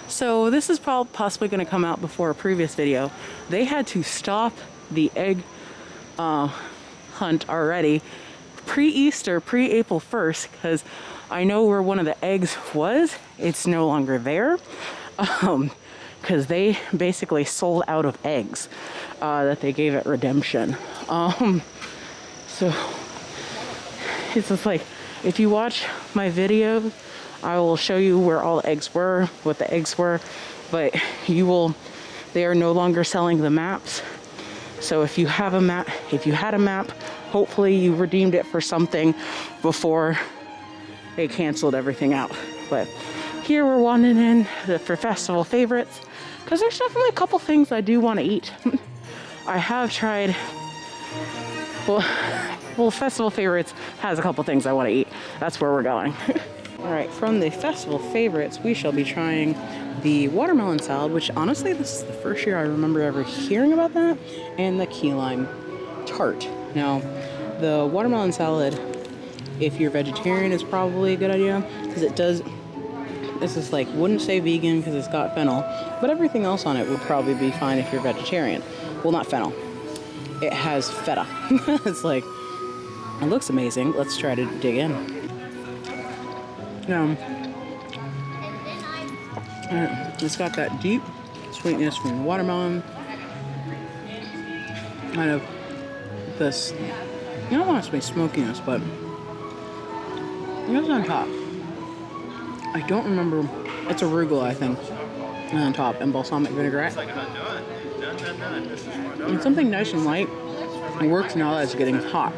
So this is possibly going to come out before a previous video. They had to stop the egg hunt already pre-Easter, pre-April 1st, because I know where one of the eggs was. It's no longer there because they basically sold out of eggs that they gave at redemption. So it's just like, if you watch my video, I will show you where all the eggs were, what the eggs were, but they are no longer selling the maps. So if you have a map, if you had a map, hopefully you redeemed it for something before they canceled everything out. But here we're wandering in for festival favorites, because there's definitely a couple things I do want to eat. I have tried, well, festival favorites has a couple things I want to eat. That's where we're going. All right, from the festival favorites, we shall be trying the watermelon salad, which honestly, this is the first year I remember ever hearing about that, and the key lime tart. Now, the watermelon salad, if you're vegetarian, is probably a good idea, because this is like, wouldn't say vegan because it's got fennel, but everything else on it would probably be fine if you're vegetarian. Well, not fennel. It has feta. It's like, it looks amazing. Let's try to dig in. It's got that deep sweetness from the watermelon. Kind of this, I don't want to say smokiness, but it's on top. I don't remember, it's arugula, I think, on top, and balsamic vinaigrette. And something nice and light. It works now that it's getting hot.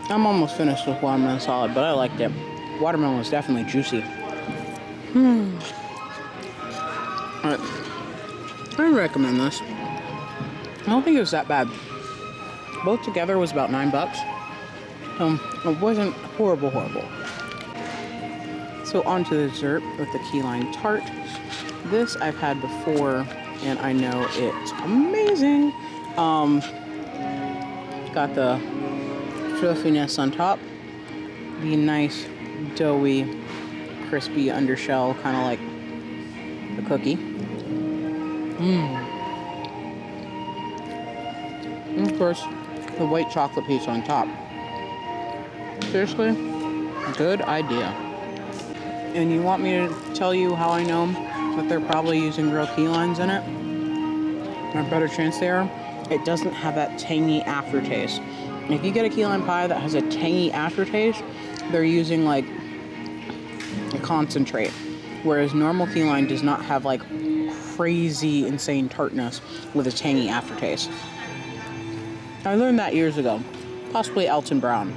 I'm almost finished with watermelon salad, but I liked it. Watermelon was definitely juicy. Alright. I recommend this. I don't think it was that bad. Both together was about $9. It wasn't horrible. So on to the dessert with the key lime tart. This I've had before, and I know it's amazing. Got the fluffiness on top, the nice doughy, crispy undershell, kind of like a cookie. And of course, the white chocolate piece on top. Seriously, good idea. And you want me to tell you how I know that they're probably using real key limes in it? Or a better chance they are? It doesn't have that tangy aftertaste. If you get a key lime pie that has a tangy aftertaste, they're using like a concentrate. Whereas normal key lime does not have like crazy, insane tartness with a tangy aftertaste. I learned that years ago. Possibly Alton Brown.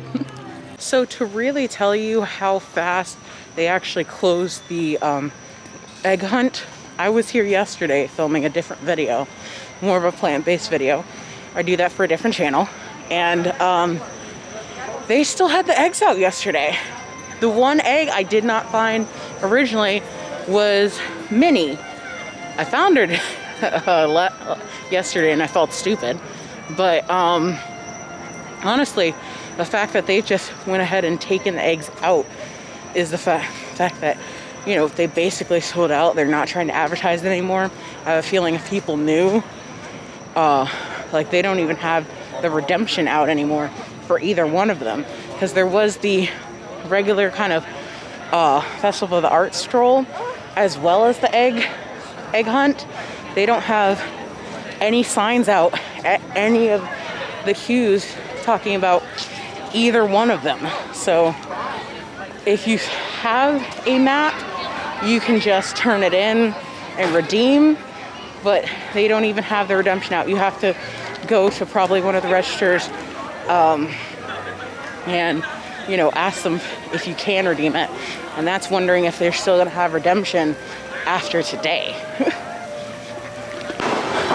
So to really tell you how fast they actually closed the egg hunt, I was here yesterday filming a different video, more of a plant-based video. I do that for a different channel. And they still had the eggs out yesterday. The one egg I did not find originally was Minnie. I found her yesterday and I felt stupid. But honestly, the fact that they just went ahead and taken the eggs out is the fact that, you know, they basically sold out. They're not trying to advertise it anymore. I have a feeling if people knew, like they don't even have the redemption out anymore for either one of them, because there was the regular kind of Festival of the Arts stroll as well as the egg hunt. They don't have any signs out at any of the queues talking about either one of them. So if you have a map, you can just turn it in and redeem, but they don't even have the redemption out. You have to go to probably one of the registers and, you know, ask them if you can redeem it. And that's wondering if they're still gonna have redemption after today.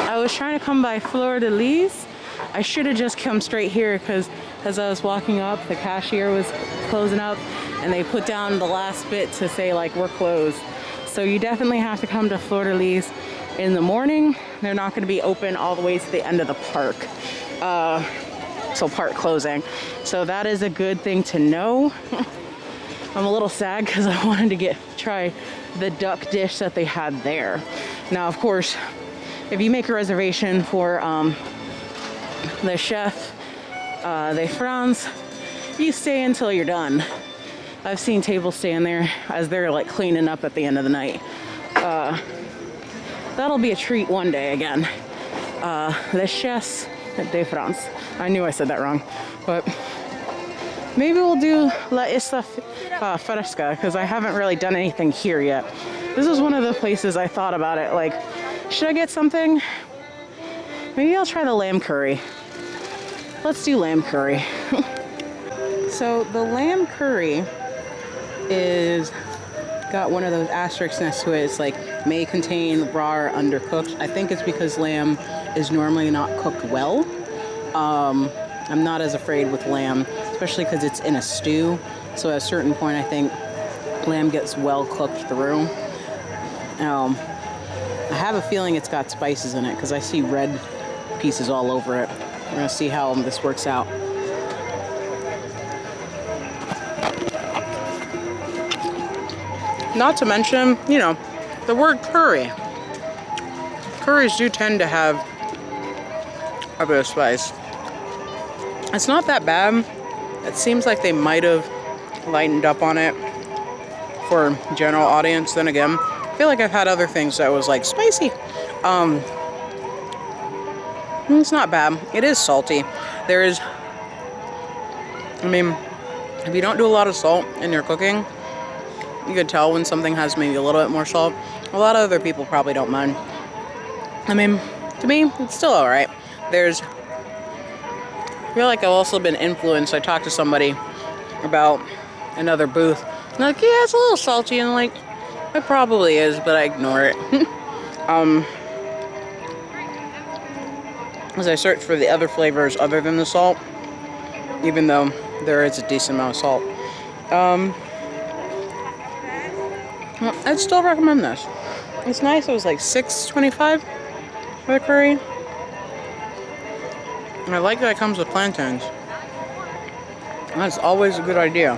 I was trying to come by Fleur de Lis. I should have just come straight here, because as I was walking up, the cashier was closing up and they put down the last bit to say like, we're closed. So you definitely have to come to Fleur de Lis in the morning. They're not going to be open all the way to the end of the park. So park closing. So that is a good thing to know. I'm a little sad because I wanted to try the duck dish that they had there. Now, of course, if you make a reservation for the chef de France, you stay until you're done. I've seen tables stand there as they're like cleaning up at the end of the night. That'll be a treat one day again. Le Chef de France. I knew I said that wrong, but maybe we'll do La Isla Fresca, because I haven't really done anything here yet. This is one of the places I thought about it, like, should I get something? Maybe I'll try the lamb curry. Let's do lamb curry. So the lamb curry is got one of those asterisks next to it. It's like, may contain raw or undercooked. I think it's because lamb is normally not cooked well. I'm not as afraid with lamb, especially because it's in a stew. So at a certain point, I think lamb gets well cooked through. I have a feeling it's got spices in it because I see red pieces all over it. We're gonna see how this works out. Not to mention, you know, the word curry. Curries do tend to have a bit of spice. It's not that bad. It seems like they might have lightened up on it for general audience. Then again, I feel like I've had other things that was like spicy. It's not bad. It is salty. There is, I mean, if you don't do a lot of salt in your cooking, you could tell when something has maybe a little bit more salt. A lot of other people probably don't mind. I mean, to me, it's still all right. I feel like I've also been influenced. I talked to somebody about another booth. And they're like, yeah, it's a little salty. And I'm like, it probably is, but I ignore it. As I search for the other flavors other than the salt, even though there is a decent amount of salt. I'd still recommend this. It's nice. It was like $6.25 for the curry. And I like that it comes with plantains. That's always a good idea.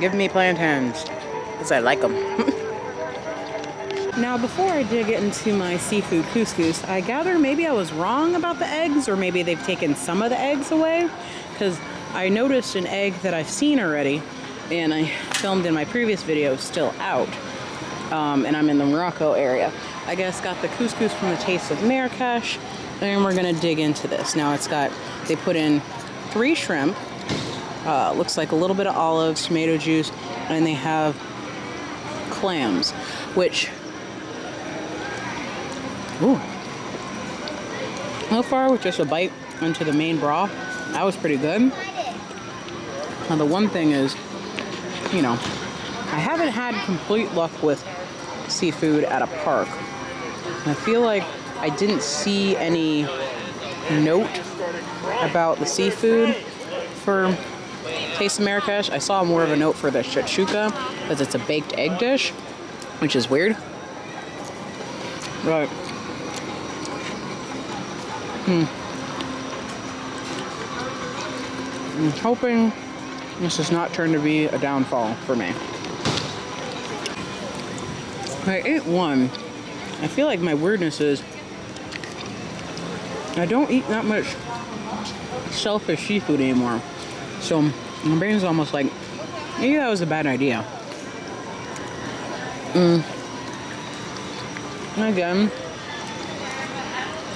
Give me plantains, because I like them. Now, before I dig into my seafood couscous, I gather maybe I was wrong about the eggs, or maybe they've taken some of the eggs away, because I noticed an egg that I've seen already, and I filmed in my previous video, still out. And I'm in the Morocco area. I guess got the couscous from the Taste of Marrakesh, and we're gonna dig into this. Now it's got, they put in 3 shrimp, looks like a little bit of olives, tomato juice, and they have clams, which, ooh, so far with just a bite into the main broth, that was pretty good. Now the one thing is, you know, I haven't had complete luck with seafood at a park. I feel like I didn't see any note about the seafood for Taste of Marrakesh. I saw more of a note for the shakshuka because it's a baked egg dish, which is weird. But I'm hoping this does not turn to be a downfall for me. I ate one. I feel like my weirdness is I don't eat that much shellfish seafood anymore. So my brain's almost like, maybe that was a bad idea. And again,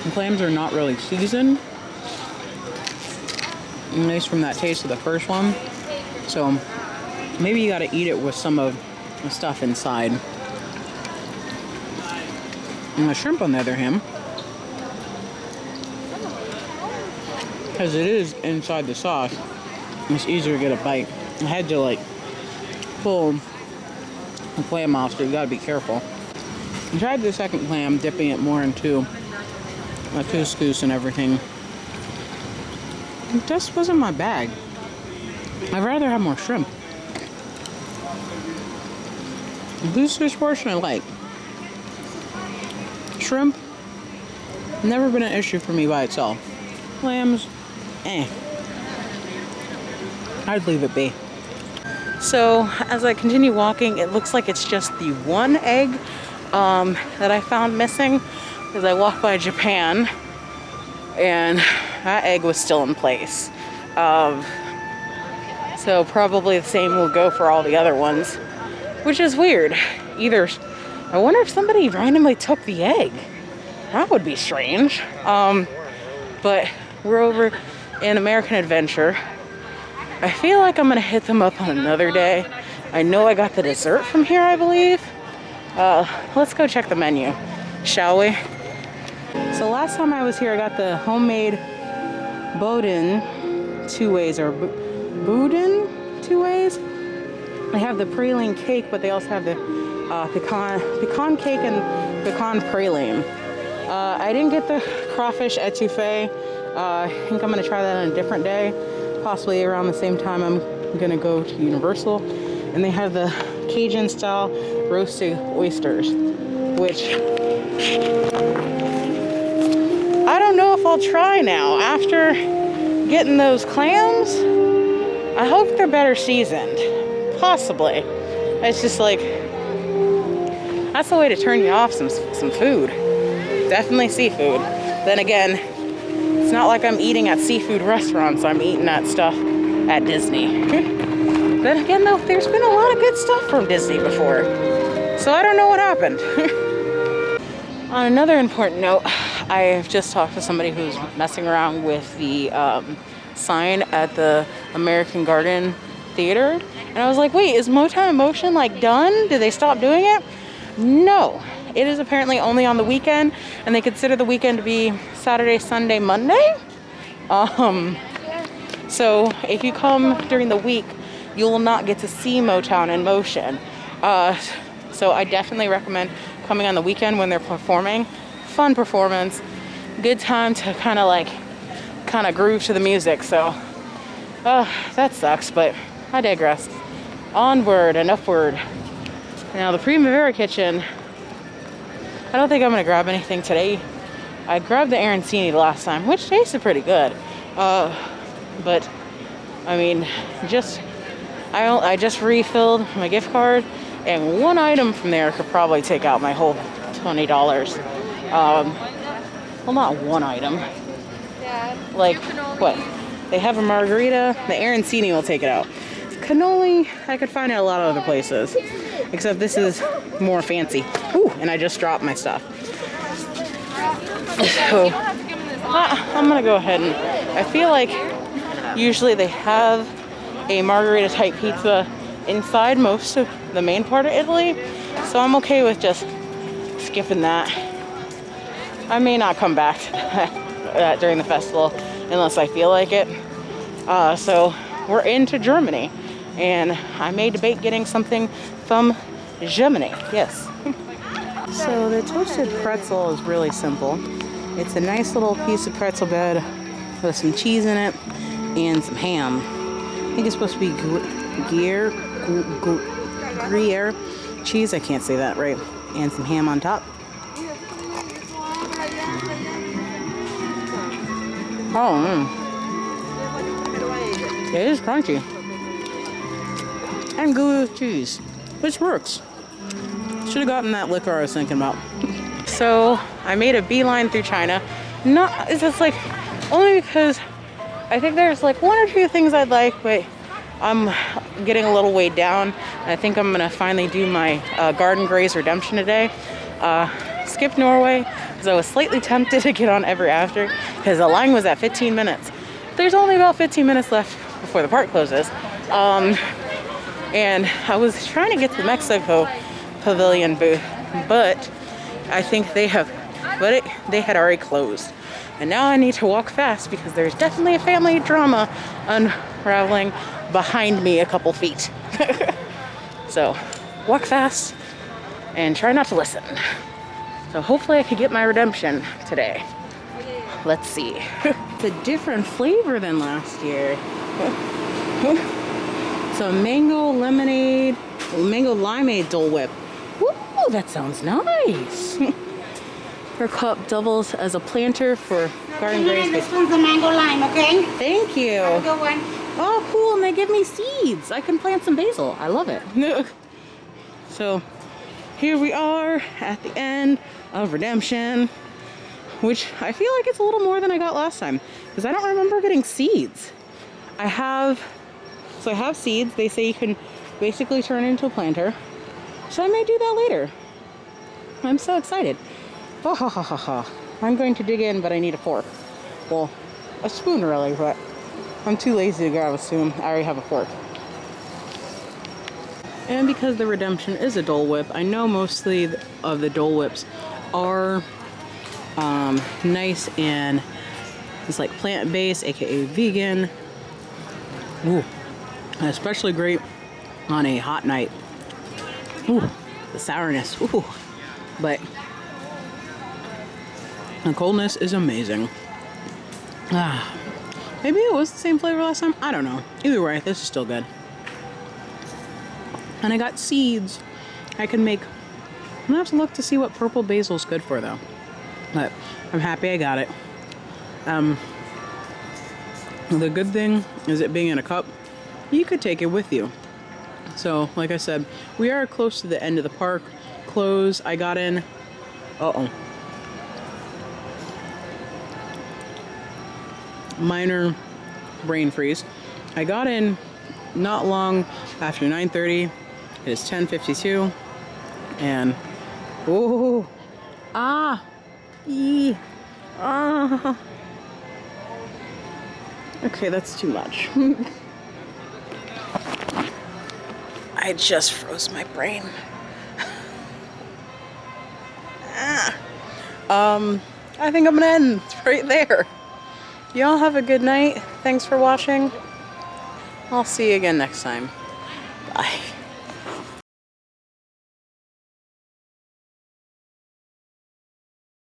the clams are not really seasoned, at least from that taste of the first one. So maybe you gotta eat it with some of the stuff inside. And the shrimp, on the other hand, because it is inside the sauce, it's easier to get a bite. I had to like pull the clam off, so you gotta be careful. I tried the second clam, dipping it more into my couscous and everything. It just wasn't my bag. I'd rather have more shrimp. The couscous portion I like. Shrimp, never been an issue for me by itself. Clams, I'd leave it be. So as I continue walking, it looks like it's just the one egg that I found missing, because I walked by Japan and that egg was still in place. So probably the same will go for all the other ones, which is weird. I wonder if somebody randomly took the egg. That would be strange. But we're over in American Adventure. I feel like I'm gonna hit them up on another day. I know I got the dessert from here, I believe. Let's go check the menu, shall we? So last time I was here, I got the homemade Boudin 2 ways, or Boudin 2 ways. They have the praline cake, but they also have the pecan cake and pecan praline. I didn't get the crawfish etouffee. I think I'm gonna try that on a different day, possibly around the same time I'm gonna go to Universal. And they have the Cajun style roasted oysters, which I don't know if I'll try now. After getting those clams, I hope they're better seasoned. Possibly. It's just like, that's the way to turn you off some food. Definitely seafood. Then again, it's not like I'm eating at seafood restaurants. I'm eating that stuff at Disney. Then again, though, there's been a lot of good stuff from Disney before. So I don't know what happened. On another important note, I've just talked to somebody who's messing around with the sign at the American Garden Theater. And I was like, wait, is Motown in Motion like done? Did they stop doing it? No. It is apparently only on the weekend, and they consider the weekend to be Saturday, Sunday, Monday. So if you come during the week, you will not get to see Motown in Motion. So I definitely recommend coming on the weekend when they're performing. Fun performance, good time to kind of groove to the music. So that sucks, but I digress. Onward and upward. Now the Primavera Kitchen, I don't think I'm gonna grab anything today. I grabbed the arancini last time, which tasted pretty good. But I mean, I just refilled my gift card, and one item from there could probably take out my whole $20. Well, not one item. Like, what? They have a margarita, the arancini will take it out. Cannoli, I could find it a lot of other places. Except this is more fancy. Ooh, and I just dropped my stuff. So, I'm gonna go ahead and, I feel like usually they have a margarita type pizza inside most of the main part of Italy. So I'm okay with just skipping that. I may not come back to that during the festival unless I feel like it. So we're into Germany, and I may debate getting something from Germany. Yes. So the toasted pretzel is really simple. It's a nice little piece of pretzel bread with some cheese in it and some ham. I think it's supposed to be Gruyere cheese. I can't say that right. And some ham on top. Oh, it is crunchy. And gooey with cheese, which works. Should have gotten that liquor I was thinking about. So I made a beeline through China. It's just like, only because I think there's like one or two things I'd like, but I'm getting a little weighed down. I think I'm gonna finally do my Garden Graze redemption today. Skipped Norway because I was slightly tempted to get on Ever After because the line was at 15 minutes. There's only about 15 minutes left before the park closes. And I was trying to get to the Mexico Pavilion booth, but I think they had already closed. And now I need to walk fast because there's definitely a family drama unraveling behind me a couple feet. So walk fast and try not to listen. So hopefully I could get my redemption today. Let's see. It's a different flavor than last year. So mango lemonade, mango limeade Dole Whip. Ooh, that sounds nice. Her cup doubles as a planter for Garden Grace. This one's a mango lime, okay? Thank you. Have a good one. Oh, cool, and they give me seeds. I can plant some basil. I love it. So, here we are at the end of redemption, which I feel like it's a little more than I got last time, because I don't remember getting seeds. I have seeds. They say you can basically turn into a planter, so I may do that later. I'm so excited. Oh, ha, ha, ha, ha. I'm going to dig in, but I need a fork. Well, a spoon really, but I'm too lazy to grab a spoon. I already have a fork. And because the redemption is a Dole Whip, I know mostly of the Dole Whips are nice and it's like plant-based, aka vegan. Ooh, especially great on a hot night. Ooh, the sourness. Ooh, but the coldness is amazing. Ah, maybe it was the same flavor last time. I don't know. Either way, this is still good. And I got seeds. I can make. I'm gonna have to look to see what purple basil is good for though. But I'm happy I got it. The good thing is it being in a cup, you could take it with you. So, like I said, we are close to the end of the park. Close. I got in. Minor brain freeze. I got in not long after 9:30. It is 10:52, and oh, okay, that's too much. I just froze my brain. I think I'm gonna end right there. Y'all have a good night. Thanks for watching. I'll see you again next time. Bye.